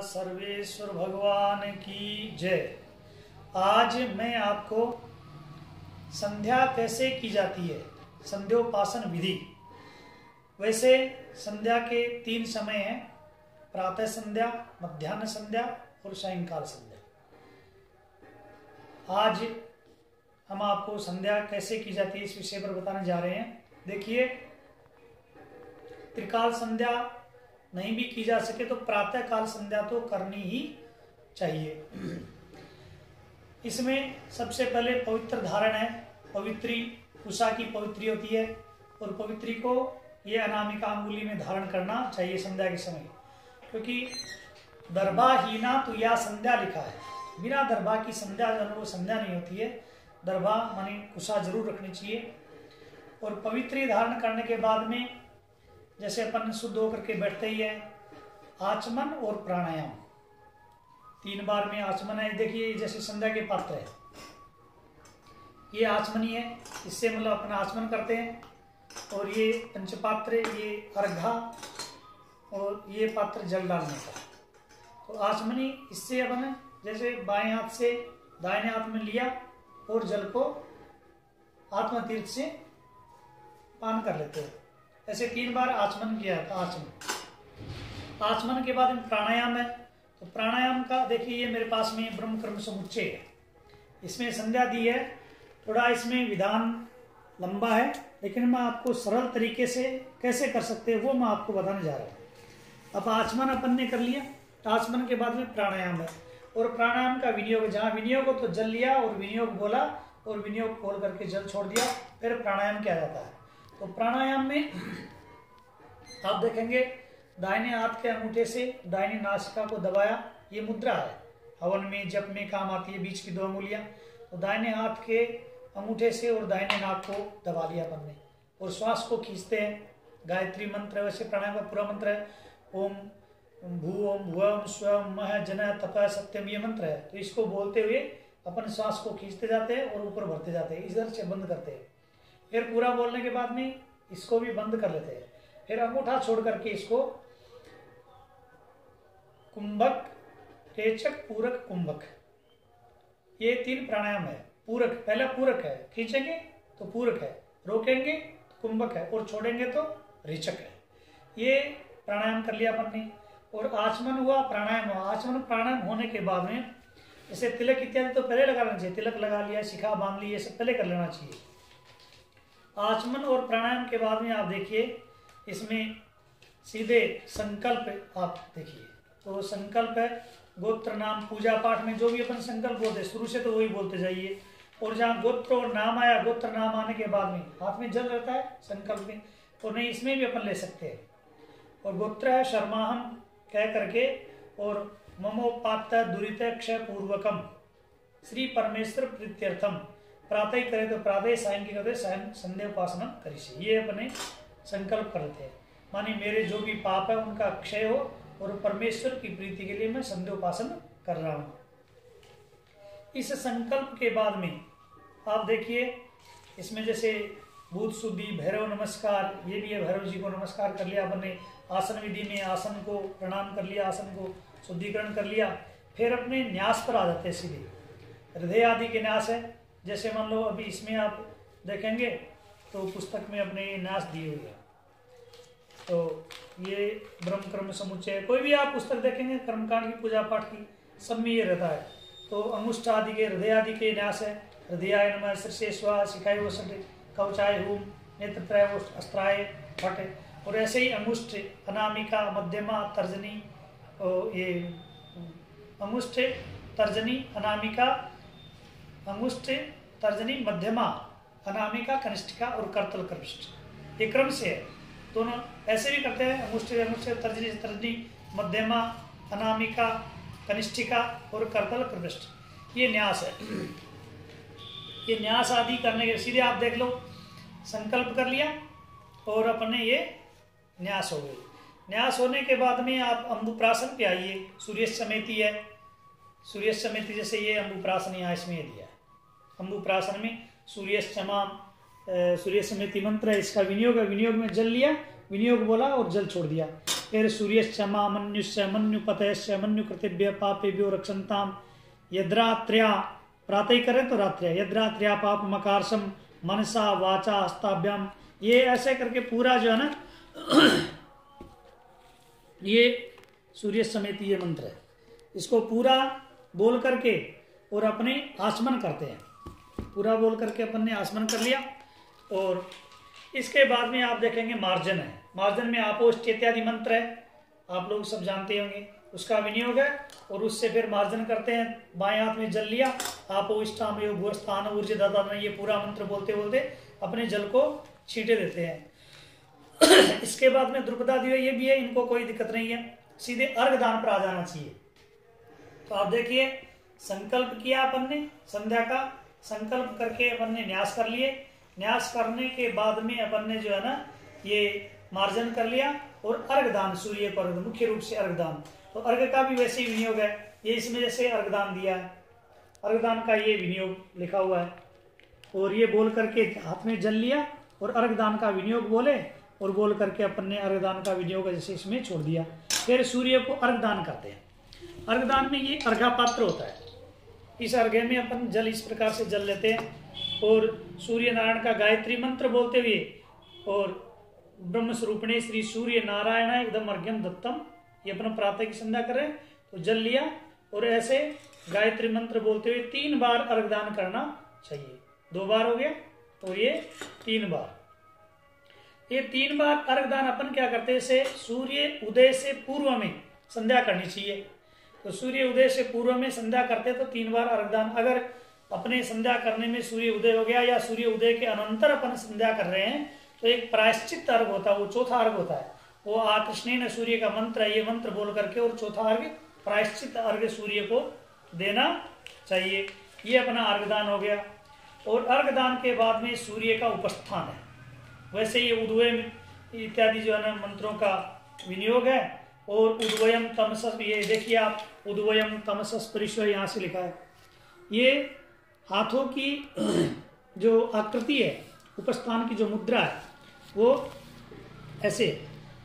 सर्वेश्वर भगवान की जय। आज मैं आपको संध्या कैसे की जाती है, संध्योपासन विधि। वैसे संध्या के 3 समय हैं, प्रातः संध्या, मध्याह्न संध्या और सायंकाल संध्या। आज हम आपको संध्या कैसे की जाती है इस विषय पर बताने जा रहे हैं। देखिए, त्रिकाल संध्या नहीं भी की जा सके तो प्रातः काल संध्या तो करनी ही चाहिए। इसमें सबसे पहले पवित्र धारण है। पवित्री उषा की पवित्री होती है और पवित्री को ये अनामिका अंगुली में धारण करना चाहिए संध्या के समय, क्योंकि दर्भाहीना तो या संध्या लिखा है। बिना दर्भा की संध्या जो है वो संध्या नहीं होती है। दर्भा माने कुशा जरूर रखनी चाहिए। और पवित्री धारण करने के बाद में जैसे अपन शुद्ध होकर के बैठते ही है, आचमन और प्राणायाम 3 बार में आचमन है। देखिए, जैसे संध्या के पात्र है, ये आचमनी है, इससे मतलब अपना आचमन करते हैं। और ये पंचपात्र, ये अर्घा और ये पात्र जल डालने का। तो आचमनी इससे अपन जैसे बाएं हाथ से दाहिने हाथ में लिया और जल को आत्मतीर्थ से पान कर लेते हैं। ऐसे 3 बार आचमन किया था। आचमन के बाद प्राणायाम है। तो प्राणायाम का देखिए, ये मेरे पास में ब्रह्म कर्म समुच्चय है, इसमें संध्या दी है। थोड़ा इसमें विधान लंबा है, लेकिन मैं आपको सरल तरीके से कैसे कर सकते हैं वो मैं आपको बताने जा रहा हूँ। अब आचमन अपन ने कर लिया, आचमन के बाद में प्राणायाम है। और प्राणायाम का विनियोग, जहाँ विनियोग हो तो जल लिया और विनियोग बोला और विनियोग खोल करके जल छोड़ दिया, फिर प्राणायाम किया जाता है। तो प्राणायाम में आप देखेंगे, दाहिने हाथ के अंगूठे से दाहिनी नासिका को दबाया, ये मुद्रा है, हवन में जप में काम आती है, बीच की 2 अंगुलियां। तो दाहिने हाथ के अंगूठे से और दाहिने नाक को दबा लिया अपन ने, और श्वास को खींचते हैं। गायत्री मंत्र, वैसे प्राणायाम का पूरा मंत्र है, ओम भू ओम भुवम स्वम मह जन तप सत्यम, ये मंत्र है। तो इसको बोलते हुए अपन श्वास को खींचते जाते हैं और ऊपर भरते जाते हैं, इधर से बंद करते हैं। फिर पूरा बोलने के बाद में इसको भी बंद कर लेते हैं। फिर अंगूठा छोड़ करके इसको कुंभक, रेचक, पूरक, कुंभक, ये 3 प्राणायाम है। पूरक, पहला पूरक है, खींचेंगे तो पूरक है, रोकेंगे तो कुंभक है, और छोड़ेंगे तो रेचक है। ये प्राणायाम कर लिया अपन ने। और आचमन हुआ, प्राणायाम हुआ। आचमन प्राणायाम होने के बाद में जैसे तिलक इत्यादि तो पहले लगा लेना चाहिए, तिलक लगा लिया, शिखा बांध ली, ये सब पहले कर लेना चाहिए। आचमन और प्राणायाम के बाद में आप देखिए, इसमें सीधे संकल्प आप देखिए। तो संकल्प है, गोत्र नाम, पूजा पाठ में जो भी अपन संकल्प बोलते शुरू से तो वही बोलते जाइए। और जहाँ गोत्र और नाम आया, गोत्र नाम आने के बाद में हाथ में जल रहता है संकल्प में, तो नहीं, इसमें भी अपन ले सकते हैं। और गोत्र है शर्माहम कह करके, और ममोपात दुरित क्षय पूर्वकम श्री परमेश्वर प्रीत्यर्थम, प्रातः करे तो प्रातः, सायं की करते सायं, संध्या उपासना करिए। ये अपने संकल्प करते हैं, माने मेरे जो भी पाप है उनका क्षय हो और परमेश्वर की प्रीति के लिए मैं संध्या उपासना कर रहा हूँ। इस संकल्प के बाद में आप देखिए, इसमें जैसे भूत शुद्धि, भैरव नमस्कार, ये भी है, भैरव जी को नमस्कार कर लिया अपन ने। आसन विधि में आसन को प्रणाम कर लिया, आसन को शुद्धिकरण कर लिया। फिर अपने न्यास पर आ जाते हैं सीधे। हृदय आदि के न्यास है, जैसे मान लो अभी इसमें आप देखेंगे तो पुस्तक में अपने न्यास दिए हुए हैं। तो ये ब्रह्म कर्म समुच्चय, कोई भी आप पुस्तक देखेंगे कर्मकांड की, पूजा पाठ की, सब में ये रहता है। तो अंगुष्ठ आदि के, हृदय आदि के न्यास है। हृदयाय नमः, शीर्षे स्वाहा, शिखाय वसटे, कवचाय हुम, नेत्रत्रय अस्त्राय फट। और ऐसे ही अंगुष्ठ, अनामिका, मध्यमा, तर्जनी, ये अंगुष्ठ, तर्जनी, अनामिका, अंगुष्ठ, तर्जनी, मध्यमा, अनामिका, कनिष्ठिका और करतल कृष्ठ, ये क्रम से है। दोनों ऐसे भी करते हैं, अंगुष्ठ, तर्जनी, तर्जनी, मध्यमा, अनामिका, कनिष्ठिका और करतल कृष्ठ, ये न्यास है। ये न्यास आदि करने के सीधे आप देख लो, संकल्प कर लिया और अपने ये न्यास हो गए। न्यास होने के बाद में आप अम्बुप्रासन पे आइए। सूर्य समेति है, सूर्य समेति, जैसे ये अम्बुप्रासन यहाँ इसमें दिया है। अम्बुप्रासन में सूर्य समेति मंत्र है, इसका विनियोग है। विनियोग में जल लिया विनियोग बोला और जल छोड़ दिया। फिर सूर्यस्य मन्युस्य मन्युपतयस्य मन्युकृतिभ्य पापेभ्यो रक्षन्ताम यद्रात्र्या, प्रातः करें तो रात्र्या, यद्रात्र्या पाप मकारसम मनसा वाचा हस्ताभ्याम, ये ऐसे करके पूरा जो है ना ये सूर्य समेत ये मंत्र है, इसको पूरा बोल करके और अपने आसमन करते हैं। पूरा बोल करके अपन ने आसमन कर लिया और इसके बाद में आप देखेंगे मार्जन है। मार्जन में आपोष्ट इत्यादि मंत्र है, आप लोग सब जानते होंगे, उसका विनियोग है और उससे फिर मार्जन करते हैं। बाएं हाथ में जल लिया, आपोष्टाम स्थान ऊर्जा दादा, ये पूरा मंत्र बोलते बोलते अपने जल को छींटे देते हैं। इसके बाद में द्रुपदा दियो ये भी है, इनको कोई दिक्कत नहीं है, सीधे अर्घ दान पर आ जाना चाहिए। तो आप देखिए संकल्प किया अपन ने, संध्या का संकल्प करके अपन ने न्यास कर लिए। न्यास करने के बाद में अपन ने जो है ना ये मार्जन कर लिया और अर्घदान, सूर्य पर मुख्य रूप से अर्घदान। तो अर्घ का भी वैसे ही विनियोग है, ये इसमें जैसे अर्घदान दिया है, अर्घदान का ये विनियोग लिखा हुआ है। और ये बोल करके हाथ में जल लिया और अर्घदान का विनियोग बोले और बोल करके अपन ने अर्घदान का विनियोग जैसे इसमें छोड़ दिया। फिर सूर्य को अर्घदान करते हैं। अर्घदान में ये अर्घा पात्र होता है, इस अर्घ्य में अपन जल इस प्रकार से जल लेते हैं और सूर्य नारायण का गायत्री मंत्र बोलते हुए और ब्रह्म स्वरूपणे श्री सूर्य नारायण एकदम अर्घ्यम दत्तम, ये अपना प्रातः की संध्या करें तो जल लिया और ऐसे गायत्री मंत्र बोलते हुए 3 बार अर्घदान करना चाहिए। 2 बार हो गया और ये 3 बार, ये 3 बार अर्घदान अपन क्या करते हैं, सूर्य उदय से पूर्व में संध्या करनी चाहिए। तो सूर्य उदय से पूर्व में संध्या करते तो 3 बार अर्घदान। अगर अपने संध्या करने में सूर्य उदय हो गया या सूर्य उदय के अनंतर अपन संध्या कर रहे हैं तो एक प्रायश्चित अर्घ होता है, वो चौथा अर्घ होता है, वो आकृष्णेन सूर्य का मंत्र है, ये मंत्र बोल करके और चौथा अर्घ प्रायश्चित अर्घ सूर्य को देना चाहिए। ये अपना अर्घदान हो गया। और अर्घदान के बाद में सूर्य का उपस्थान है, वैसे ये उद्वय इत्यादि जो है ना मंत्रों का विनियोग है। और उद्वयम तमसस, ये देखिए आप उद्वयम तमसस परिश्वर यहाँ से लिखा है, ये हाथों की जो आकृति है, उपस्थान की जो मुद्रा है वो ऐसे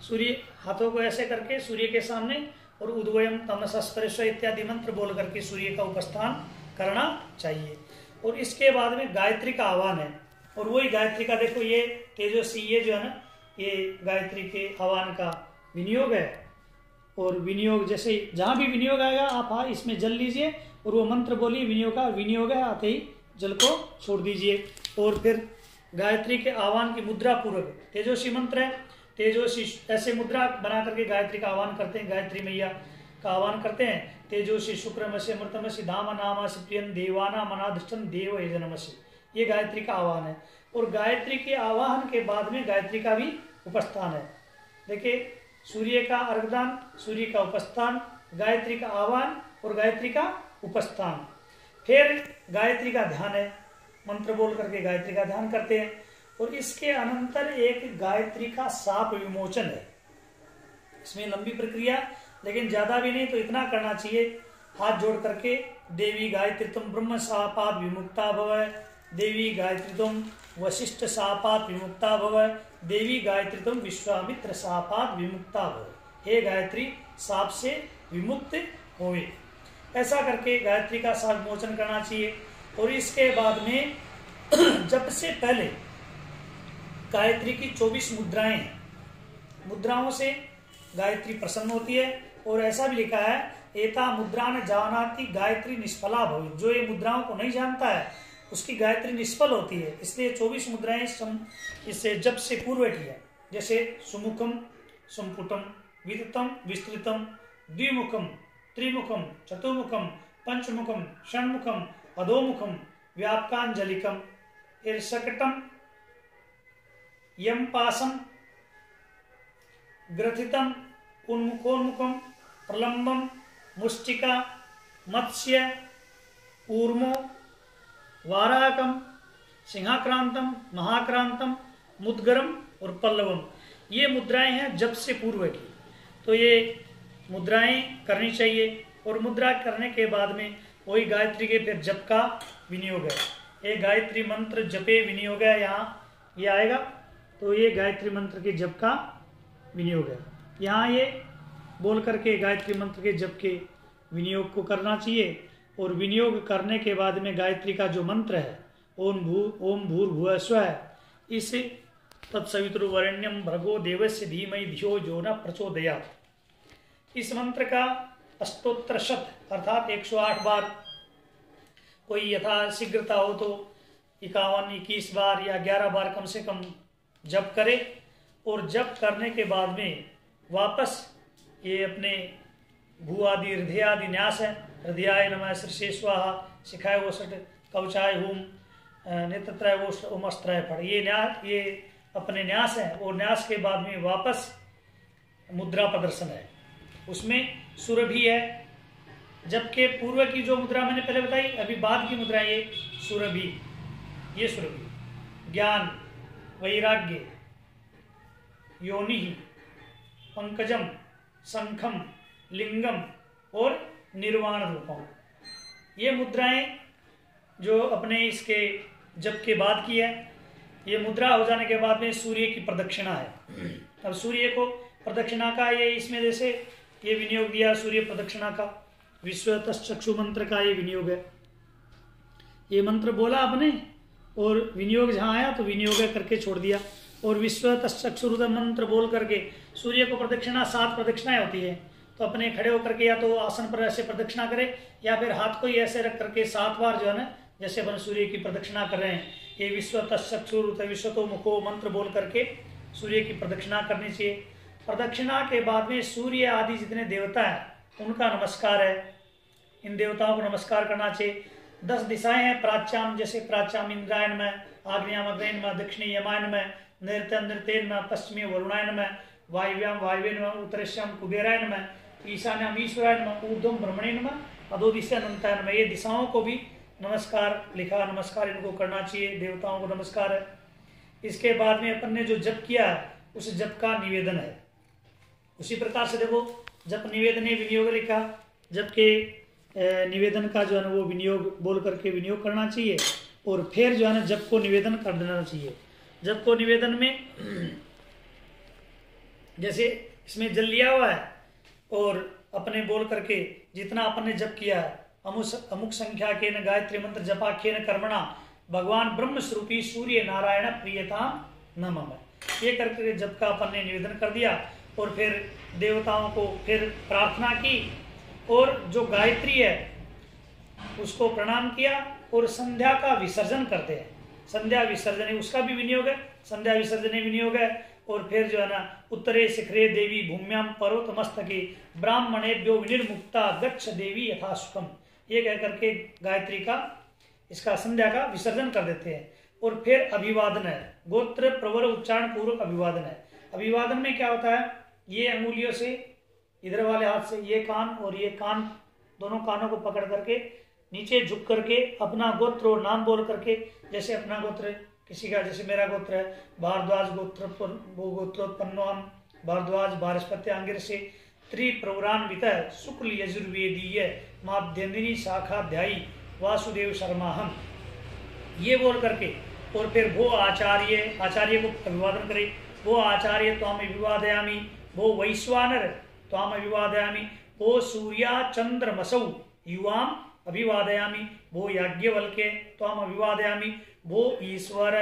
सूर्य, हाथों को ऐसे करके सूर्य के सामने और उद्वयम तमसस परिश्वर इत्यादि मंत्र बोल करके सूर्य का उपस्थान करना चाहिए। और इसके बाद में गायत्री का आह्वान है और वही गायत्री का देखो ये तेजस्वी, ये जो है ना ये गायत्री के आह्वान का विनियोग है। और विनियोग जैसे जहां भी विनियोग आएगा आप इसमें जल लीजिए और वो मंत्र बोलिए, विनियोग का विनियोग है, आते ही जल को छोड़ दीजिए। और फिर गायत्री के आह्वान की मुद्रा पूर्वक, तेजस्वी मंत्र है, तेजस्वी ऐसे मुद्रा बना करके गायत्री का आह्वान करते हैं, गायत्री मैया का आह्वान करते हैं। तेजस्वी शुक्रमस्य मृतमस्य धाम नामस्य प्रियन देवाना मनाधिष्ठन देव यजनमस्य, ये गायत्री का आह्वान है। और गायत्री के आह्वान के बाद में गायत्री का भी उपस्थान है। देखिए सूर्य का अर्घदान, सूर्य का उपस्थान, गायत्री का आह्वान और गायत्री का उपस्थान। फिर गायत्री का ध्यान है, मंत्र बोल करके गायत्री का ध्यान करते हैं। और इसके अनंतर एक गायत्री का साप विमोचन है। इसमें लंबी प्रक्रिया, लेकिन ज्यादा भी नहीं, तो इतना करना चाहिए, हाथ जोड़ करके देवी गायत्री तुम ब्रह्म सापात विमुक्ता भव, देवी गायत्री तुम वशिष्ठ सापात विमुक्ता भव, देवी गायत्री तुम विश्वामित्र सापात विमुक्ता भव, हे गायत्री साप से विमुक्त होवे। ऐसा करके गायत्री का साप विमोचन करना चाहिए। और इसके बाद में जब से पहले गायत्री की 24 मुद्राएं हैं, मुद्राओं से गायत्री प्रसन्न होती है। और ऐसा भी लिखा है एता मुद्रा न जानाति गायत्री निष्फला भवे, जो ये मुद्राओं को नहीं जानता है उसकी गायत्री निष्फल होती है। इसलिए 24 मुद्राएं इससे जब से पूर्व की है, जैसे सुमुखम, संपुटम, विदितम, विस्तृतम, द्विमुखम, त्रिमुखम, चतुर्मुखम, पंचमुखम, षण्मुखम, अधोमुखम, व्यापकांजलिकम, ईर्षकटम, यमपासम, ग्रथितम, उन्मुखोन्मुखम, प्रलंबम, मुष्टिका, मत्स्य, ऊर्मो, वाराकम, सिंहाक्रांतम, महाक्रांतम, मुद्गरम और पल्लवम, ये मुद्राएं हैं जप से पूर्व की। तो ये मुद्राएं करनी चाहिए। और मुद्रा करने के बाद में वही गायत्री के फिर जप का विनियोग है। ये गायत्री मंत्र जपे विनियोग है, यहाँ ये आएगा। तो ये गायत्री मंत्र के जप का विनियोग है। यहाँ ये बोल करके गायत्री मंत्र के जप के विनियोग को करना चाहिए। और विनियोग करने के बाद में गायत्री का जो मंत्र है ओम भूर्भुवः स्वः, इस तत्सवितुर्वरेण्यं भर्गो देवस्य धीमहि धियो यो न प्रचोदयात्, इस मंत्र का अष्टोत्तर शत अर्थात 108 बार, कोई यथा शीघ्रता हो तो 51-21 बार या 11 बार कम से कम जप करे। और जप करने के बाद में वापस ये अपने भू आदि हृदय आदि न्यास है, हृदयाय नमः, शीर्षे स्वाहा, शिखाय वोषट, कवचाय हुम, नेत्रत्रय वोष, ओमस्त्रय फट, ये अपने न्यास है। और न्यास के बाद में वापस मुद्रा प्रदर्शन है, उसमें सुरभि है। जबकि पूर्व की जो मुद्रा मैंने पहले बताई, अभी बाद की मुद्रा ये सुरभि, ये सुरभि ज्ञान, वैराग्य, योनि, पंकजम, शंखम, लिंगम और निर्वाण रूपम, ये मुद्राएं जो अपने इसके जप के बाद की है। ये मुद्रा हो जाने के बाद में सूर्य की प्रदक्षिणा है। अब सूर्य को प्रदक्षिणा का ये इसमें जैसे ये विनियोग दिया सूर्य प्रदक्षिणा का, विश्वतश्चक्षु मंत्र का ये विनियोग है। ये मंत्र बोला आपने और विनियोग जहाँ आया तो विनियोग करके छोड़ दिया। और विश्वतश्चक्षु मंत्र बोल करके सूर्य को प्रदक्षिणा 7 प्रदक्षिणाएं होती है, तो अपने खड़े होकर के या तो आसन पर ऐसे प्रदक्षिणा करे या फिर हाथ को ही ऐसे रख करके 7 बार जो है ना, जैसे अपन सूर्य की प्रदक्षिणा कर रहे हैं, ये विश्वतश्चक्षुरुत विश्वतो मुखो मंत्र बोल करके सूर्य की प्रदक्षिणा करनी चाहिए। प्रदक्षिणा के बाद में सूर्य आदि जितने देवता हैं उनका नमस्कार है, इन देवताओं को नमस्कार करना चाहिए। 10 दिशाएं हैं प्राच्याम, जैसे प्राच्याम इंद्रायण में, आग्नेयाम अग्नेय में, दक्षिणी यमायन में, नृत्यन में, पश्चिमी वरुणायन में, वायव्याम वायव्यन में, उत्तरेश्याम कुबेरायन में, ईशान्याम ईश्वरायन में, ऊर्ध्वम ब्रह्मणेन में, अधोदिशानंतायन में। ये दिशाओं को भी नमस्कार लिखा, नमस्कार इनको करना चाहिए, देवताओं को नमस्कार है। इसके बाद में अपन ने जो जप किया है उस जप का निवेदन है। उसी प्रकार से देखो जप निवेदन विनियोग लिखा, जप के निवेदन का जो है ना वो विनियोग बोल करके विनियोग करना चाहिए। और फिर जो है ना जप को निवेदन कर देना चाहिए। जप को निवेदन में जैसे इसमें जल लिया हुआ है और अपने बोल करके जितना अपन ने जप किया है, अमुक संख्या के न गायत्री मंत्र जपाख्य न कर्मणा भगवान ब्रह्म स्वरूपी सूर्य नारायण प्रियता नमः, ये करके जप का अपन ने निवेदन कर दिया। और फिर देवताओं को फिर प्रार्थना की और जो गायत्री है उसको प्रणाम किया और संध्या का विसर्जन करते हैं। संध्या विसर्जन उसका भी विनियोग है, संध्या विसर्जन विनियोग है। और फिर जो है ना उत्तरे शिखरे देवी भूम्याम पर्वत मस्तके ब्राह्मणेभ्यो विनिर्मुक्ता गच्छ देवी यथा सुखम, ये कह करके गायत्री का इसका संध्या का विसर्जन कर देते हैं। और फिर अभिवादन है, गोत्र प्रवर उच्चारण पूर्वक अभिवादन है। अभिवादन में क्या होता है, ये अंगुलियों से इधर वाले हाथ से ये कान और ये कान, दोनों कानों को पकड़ करके नीचे झुक करके अपना गोत्र और नाम बोल करके, जैसे अपना गोत्र किसी का, जैसे मेरा गोत्र है भारद्वाज गोत्र, वो गोत्रोत्पन्नोहम भारद्वाज बारस्पत्यांगिर से त्रिप्रवरान्वित शुक्ल यजुर्वेदीय माध्यन्दिनी शाखाध्यायी वासुदेव शर्माहम, ये बोल करके। और फिर वो आचार्य, आचार्य को अभिवादन करे, वो आचार्य त्वाम अभिवादयामि, वो वैश्वानर त्वाम अभिवादयामि, वो सूर्या चंद्रमसौ युवाम अभिवादयामि, वो याज्ञवल्क्य त्वाम अभिवादयामि, वो ईश्वर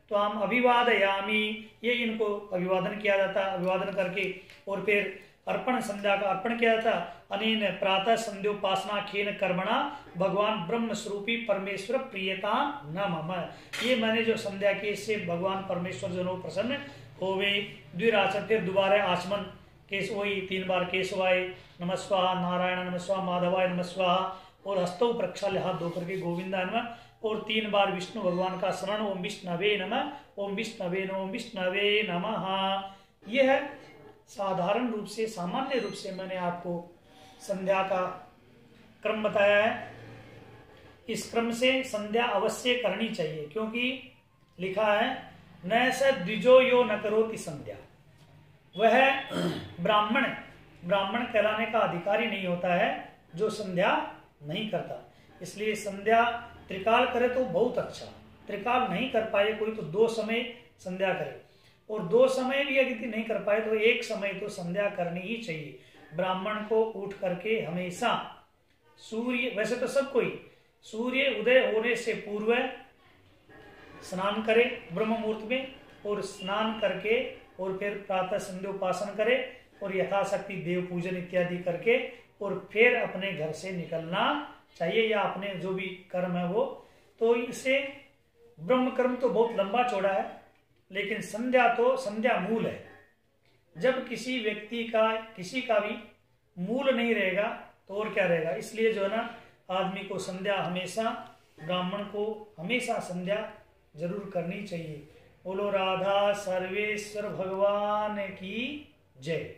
त्वाम अभिवादयामि, ये इनको अभिवादन किया जाता। अभिवादन करके और फिर अर्पण संध्या का अर्पण किया जाता। अनेन प्रातः संध्योपासना खेन कर्मणा भगवान ब्रह्म स्वरूपी परमेश्वर प्रियता न मम, ये मैंने जो संध्या की इससे भगवान परमेश्वर जो प्रसन्न होवे। द्विराचर, फिर दोबारा आचमन, केश वही 3 बार केशवाय नमः स्वाहा, नारायण नमः स्वाहा, माधवाय नमः स्वाहा, और हस्तों प्रक्षाल्य हाथ धो करके गोविंदा नमः, और 3 बार विष्णु भगवान का शरण, ओम विष्णवे नमः, ओम विष्णवे नमः, ओम विष्णवे नमः। यह है साधारण रूप से, सामान्य रूप से मैंने आपको संध्या का क्रम बताया है। इस क्रम से संध्या अवश्य करनी चाहिए, क्योंकि लिखा है न स द्विजो यो न करोति संध्या, वह ब्राह्मण कहलाने का अधिकारी नहीं होता है जो संध्या नहीं करता। इसलिए संध्या त्रिकाल करे तो बहुत अच्छा, त्रिकाल नहीं कर पाए कोई तो 2 समय संध्या करे। और 2 समय भी यदि नहीं कर पाए तो 1 समय तो संध्या करनी ही चाहिए। ब्राह्मण को उठ करके हमेशा सूर्य, वैसे तो सब कोई सूर्य उदय होने से पूर्व स्नान करे ब्रह्म मुहूर्त में, और स्नान करके और फिर प्रातः संध्योपासन करे और यथाशक्ति देव पूजन इत्यादि करके और फिर अपने घर से निकलना चाहिए, या अपने जो भी कर्म है वो। तो इससे ब्रह्म कर्म तो बहुत लंबा चौड़ा है, लेकिन संध्या मूल है। जब किसी व्यक्ति का किसी का भी मूल नहीं रहेगा तो और क्या रहेगा। इसलिए जो है ना, आदमी को संध्या हमेशा, ब्राह्मण को हमेशा संध्या जरूर करनी चाहिए। बोलो राधा सर्वेश्वर भगवान की जय।